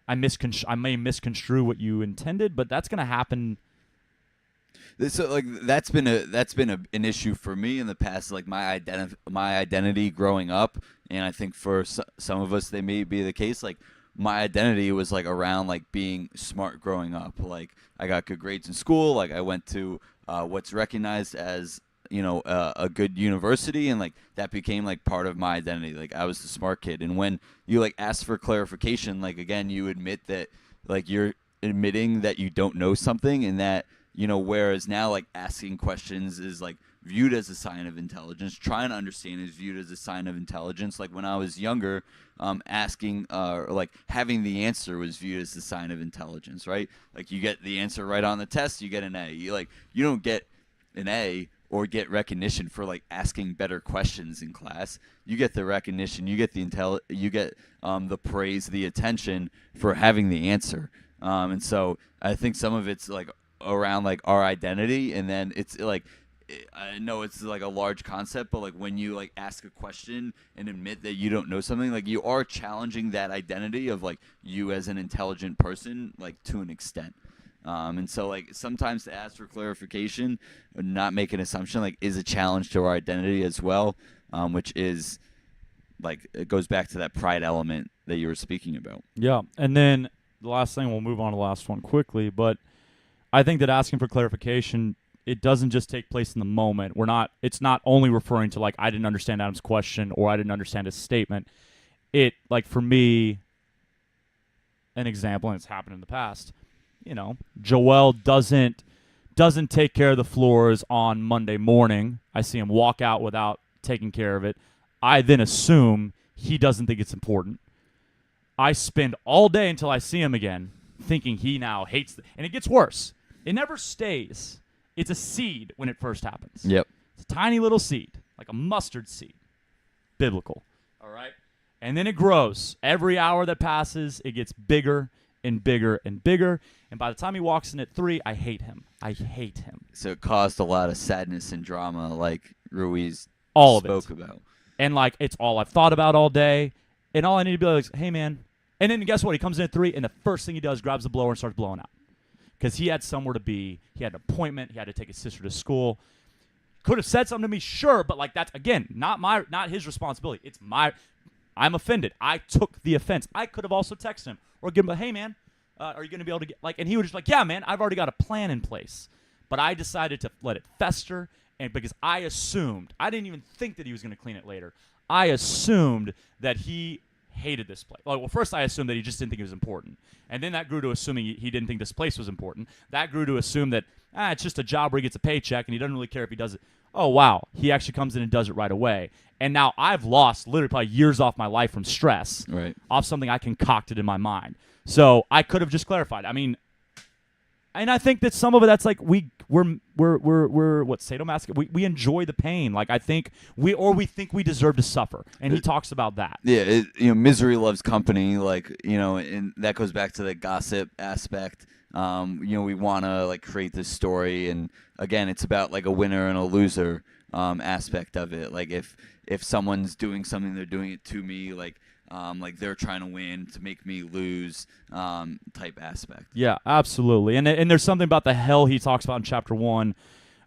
A: I may misconstrue what you intended, but that's gonna happen.
B: So like that's been an issue for me in the past. Like my identity growing up, and I think for some of us they may be the case. Like my identity was like around like being smart growing up. Like I got good grades in school. Like I went to what's recognized as a good university, and like that became like part of my identity. Like I was the smart kid, and when you like ask for clarification, like again, you admit that like you're admitting that you don't know something, and that whereas now like asking questions is like viewed as a sign of intelligence. Trying to understand is viewed as a sign of intelligence. Like when I was younger, asking or like having the answer was viewed as a sign of intelligence, right? Like you get the answer right on the test, you get an A. You don't get an A or get recognition for like asking better questions in class. You get the recognition, you get the praise, the attention for having the answer. And so I think some of it's like around like our identity, and then it's like I know it's like a large concept, but like when you like ask a question and admit that you don't know something, like you are challenging that identity of like you as an intelligent person, like to an extent. And so like sometimes to ask for clarification or not make an assumption like is a challenge to our identity as well, which is like it goes back to that pride element that you were speaking about.
A: Yeah, and then the last thing, we'll move on to the last one quickly, but I think that asking for clarification, it doesn't just take place in the moment. It's not only referring to like I didn't understand Adam's question or I didn't understand his statement. It like for me, an example, and it's happened in the past. Joel doesn't take care of the floors on Monday morning. I see him walk out without taking care of it. I then assume he doesn't think it's important. I spend all day until I see him again thinking he now hates it. And it gets worse. It never stays. It's a seed when it first happens.
B: Yep.
A: It's a tiny little seed, like a mustard seed. Biblical. All right? And then it grows. Every hour that passes, it gets bigger and bigger and bigger. And by the time he walks in at 3, I hate him. I hate him.
B: So it caused a lot of sadness and drama, like Ruiz
A: all
B: spoke
A: of it.
B: about.
A: And like it's all I've thought about all day. And all I need to be like, hey man. And then guess what? He comes in at 3, and the first thing he does, grabs the blower and starts blowing out. Because he had somewhere to be. He had an appointment. He had to take his sister to school. Could have said something to me, sure, but like that's again not his responsibility. It's my. I'm offended. I took the offense. I could have also texted him or given him a, hey man, are you going to be able to get like? And he was just like, yeah man, I've already got a plan in place. But I decided to let it fester, and because I assumed, I didn't even think that he was going to clean it later. I assumed that he hated this place. Well, first I assumed that he just didn't think it was important. And then that grew to assuming he didn't think this place was important. That grew to assume that, it's just a job where he gets a paycheck and he doesn't really care if he does it. Oh, wow. He actually comes in and does it right away. And now I've lost literally probably years off my life from stress off something I concocted in my mind. So I could have just clarified. I mean, and I think that some of it, that's like we're what, sadomasochistic. We enjoy the pain. Like I think we think we deserve to suffer, and he talks about that.
B: Yeah, misery loves company. Like and that goes back to the gossip aspect. We want to like create this story, and again, it's about like a winner and a loser aspect of it. Like if someone's doing something, they're doing it to me. Like they're trying to win to make me lose type aspect.
A: Yeah, absolutely. And there's something about the hell he talks about in chapter 1,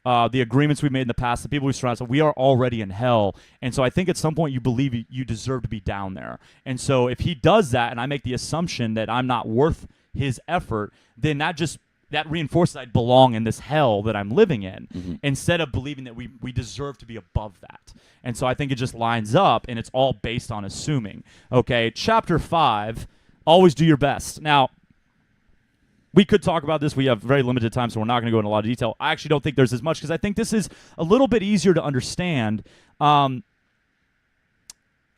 A: the agreements we made in the past, the people we surround us, we are already in hell. And so I think at some point you believe you deserve to be down there. And so if he does that and I make the assumption that I'm not worth his effort, then that reinforces I belong in this hell that I'm living in, instead of believing that we deserve to be above that. And so I think it just lines up, and it's all based on assuming. Okay, chapter 5, always do your best. Now, we could talk about this. We have very limited time, so we're not going to go into a lot of detail. I actually don't think there's as much, because I think this is a little bit easier to understand. I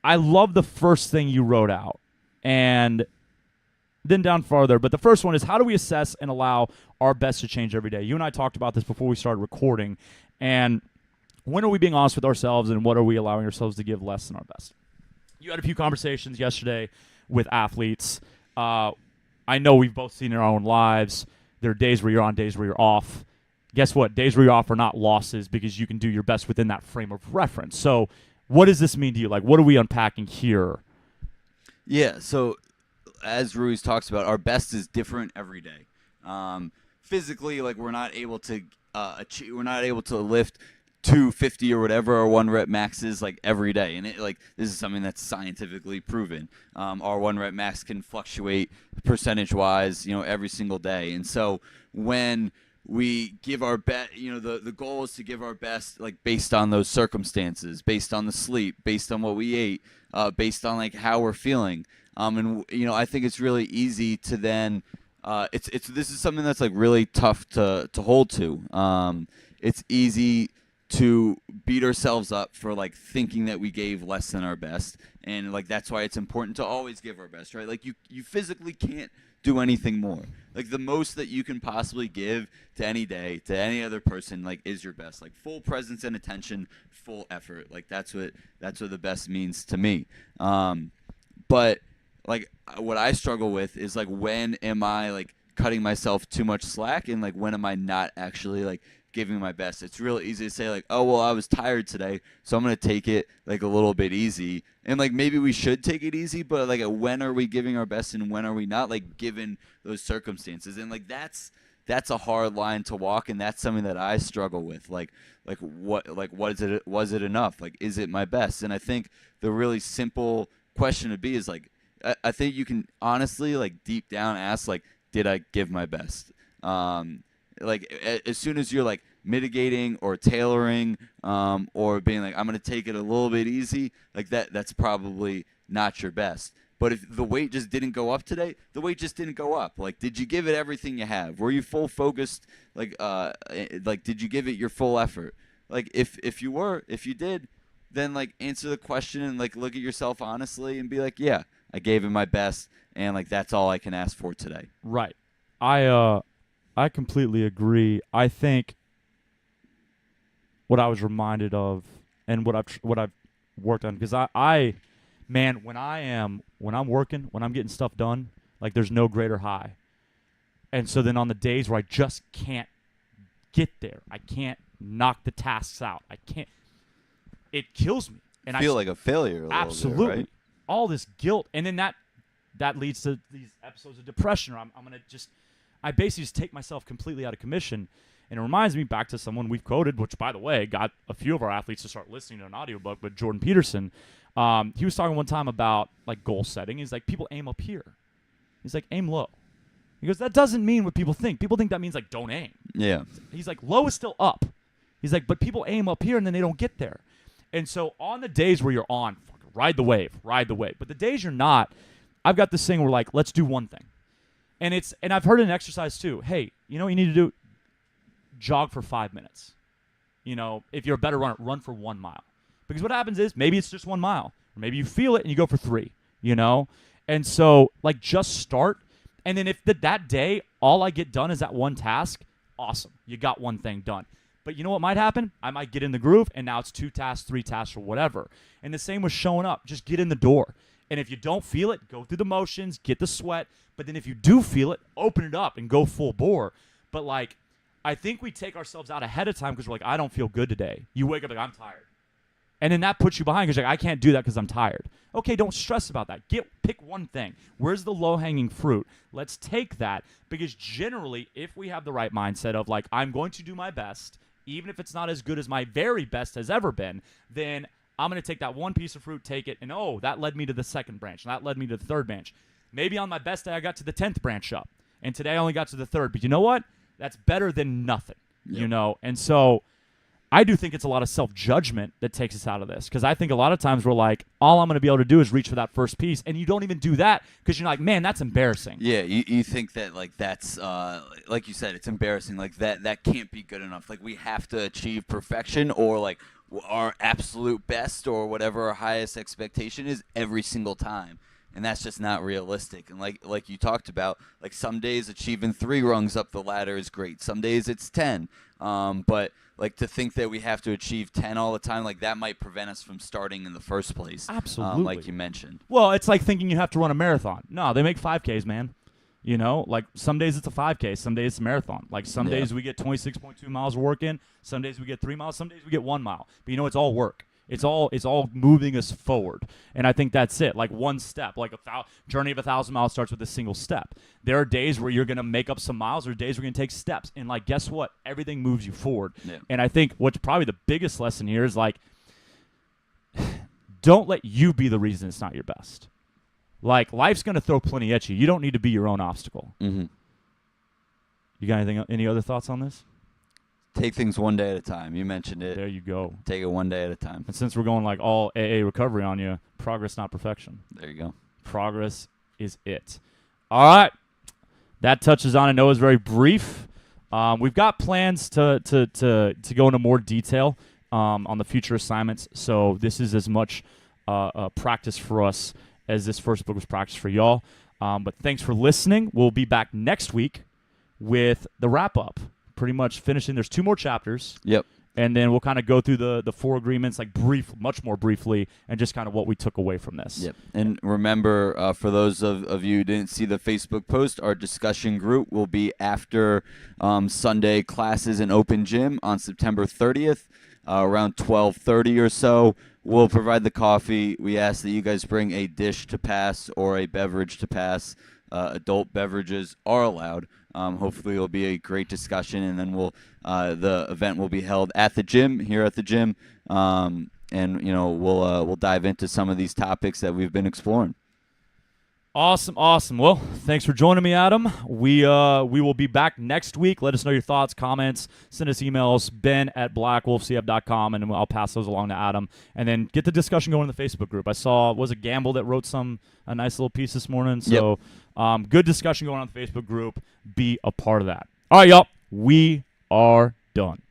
A: love the first thing you wrote out, and then down farther. But the first one is, how do we assess and allow our best to change every day? You and I talked about this before we started recording. And when are we being honest with ourselves, and what are we allowing ourselves to give less than our best? You had a few conversations yesterday with athletes. I know we've both seen in our own lives. There are days where you're on, days where you're off. Guess what? Days where you're off are not losses, because you can do your best within that frame of reference. So what does this mean to you? Like, what are we unpacking here?
B: Yeah, so as Ruiz talks about, our best is different every day. Physically, like we're not able to lift 250 or whatever our 1 rep max is like every day, and this is something that's scientifically proven. Our 1 rep max can fluctuate percentage wise, every single day, and so when we give our best. The goal is to give our best, like based on those circumstances, based on the sleep, based on what we ate, based on like how we're feeling. And I think it's really easy to then. This is something that's like really tough to hold to. It's easy to beat ourselves up for like thinking that we gave less than our best, and like that's why it's important to always give our best, right? Like you physically can't do anything more. Like the most that you can possibly give to any day, to any other person, like is your best. Like full presence and attention, full effort. Like that's what the best means to me. But like what I struggle with is like when am I like cutting myself too much slack, and like when am I not actually like giving my best. It's real easy to say like, oh well, I was tired today, so I'm gonna take it like a little bit easy, and like maybe we should take it easy, but like when are we giving our best and when are we not, like given those circumstances, and like that's a hard line to walk, and that's something that I struggle with. What is it? Was it enough? Like is it my best? And I think the really simple question to be is like, I think you can honestly like deep down ask like, did I give my best? Like as soon as you're like mitigating or tailoring or being like I'm going to take it a little bit easy, like that's probably not your best. But if the weight just didn't go up today, the weight just didn't go up. Like did you give it everything you have? Were you full focused? Like did you give it your full effort? Like if you did, then like answer the question and like look at yourself honestly and be like, yeah, I gave it my best, and like that's all I can ask for today.
A: Right. I completely agree. I think what I was reminded of, and what I've worked on, because man, when I'm working, when I'm getting stuff done, like there's no greater high. And so then on the days where I just can't get there, I can't knock the tasks out, it kills me. And
B: I feel like a failure.
A: Absolutely.
B: Bit, right?
A: All this guilt, and then that leads to these episodes of depression, where I basically just take myself completely out of commission. And it reminds me back to someone we've quoted, which, by the way, got a few of our athletes to start listening to an audiobook, but Jordan Peterson. He was talking one time about like goal setting. He's like, people aim up here. He's like, aim low. He goes, that doesn't mean what people think. People think that means like don't aim.
B: Yeah.
A: He's like, low is still up. He's like, but people aim up here and then they don't get there. And so on the days where you're on, ride the wave. But the days you're not, I've got this thing where like, let's do one thing. And I've heard an exercise too. Hey, you know what you need to do? Jog for 5 minutes. If you're a better runner, run for 1 mile. Because what happens is maybe it's just 1 mile, or maybe you feel it and you go for 3. And so like just start. And then if that day all I get done is that one task, awesome, you got one thing done. But you know what might happen? I might get in the groove, and now it's 2 tasks, 3 tasks, or whatever. And the same with showing up. Just get in the door. And if you don't feel it, go through the motions, get the sweat. But then if you do feel it, open it up and go full bore. But like, I think we take ourselves out ahead of time because we're like, I don't feel good today. You wake up like, I'm tired. And then that puts you behind because you're like, I can't do that because I'm tired. Okay, don't stress about that. Pick one thing. Where's the low-hanging fruit? Let's take that, because generally, if we have the right mindset of like, I'm going to do my best, even if it's not as good as my very best has ever been, then I'm going to take that one piece of fruit, take it, and that led me to the second branch, and that led me to the third branch. Maybe on my best day, I got to the 10th branch up, and today I only got to the 3rd. But you know what? That's better than nothing, And so I do think it's a lot of self-judgment that takes us out of this, because I think a lot of times we're like, all I'm going to be able to do is reach for that first piece, and you don't even do that because you're like, man, that's embarrassing.
B: Yeah, you think that like that's like you said, it's embarrassing. Like that can't be good enough. Like we have to achieve perfection, or like our absolute best, or whatever our highest expectation is every single time. And that's just not realistic. And like you talked about, like some days achieving 3 rungs up the ladder is great. Some days it's 10. But like to think that we have to achieve 10 all the time, like that might prevent us from starting in the first place.
A: Absolutely.
B: Like you mentioned.
A: Well, it's like thinking you have to run a marathon. No, they make 5Ks, man. Like some days it's a 5K, some days it's a marathon. Like some days we get 26.2 miles of work in, some days we get 3 miles, some days we get 1 mile. But it's all work. It's all moving us forward, and I think that's it. Like one step, like journey of 1,000 miles starts with a single step. There are days where you're gonna make up some miles, or days where you're gonna take steps, and like guess what? Everything moves you forward. Yeah. And I think what's probably the biggest lesson here is like, don't let you be the reason it's not your best. Like life's gonna throw plenty at you. You don't need to be your own obstacle.
B: Mm-hmm.
A: You got any other thoughts on this?
B: Take things one day at a time. You mentioned it.
A: There you go.
B: Take it one day at a time.
A: And since we're going like all AA recovery on you, progress, not perfection.
B: There you go.
A: Progress is it. All right. That touches on, I know, is very brief. We've got plans to go into more detail on the future assignments. So this is as much practice for us as this first book was practice for y'all. But thanks for listening. We'll be back next week with the wrap-up. Pretty much finishing. There's 2 more chapters.
B: Yep.
A: And then we'll kind of go through the 4 agreements, like much more briefly, and just kind of what we took away from this.
B: Yep. And remember, for those of you who didn't see the Facebook post, our discussion group will be after Sunday classes in open gym on September 30th, around 12:30 or so. We'll provide the coffee. We ask that you guys bring a dish to pass or a beverage to pass. Adult beverages are allowed. Hopefully it'll be a great discussion, and then the event will be held at the gym, here at the gym, and we'll dive into some of these topics that we've been exploring.
A: Awesome. Well, thanks for joining me, Adam. We will be back next week. Let us know your thoughts, comments. Send us emails, ben@blackwolfcf.com, and I'll pass those along to Adam. And then get the discussion going in the Facebook group. I saw, was it Gamble that wrote a nice little piece this morning? So good discussion going on in the Facebook group. Be a part of that. All right, y'all. We are done.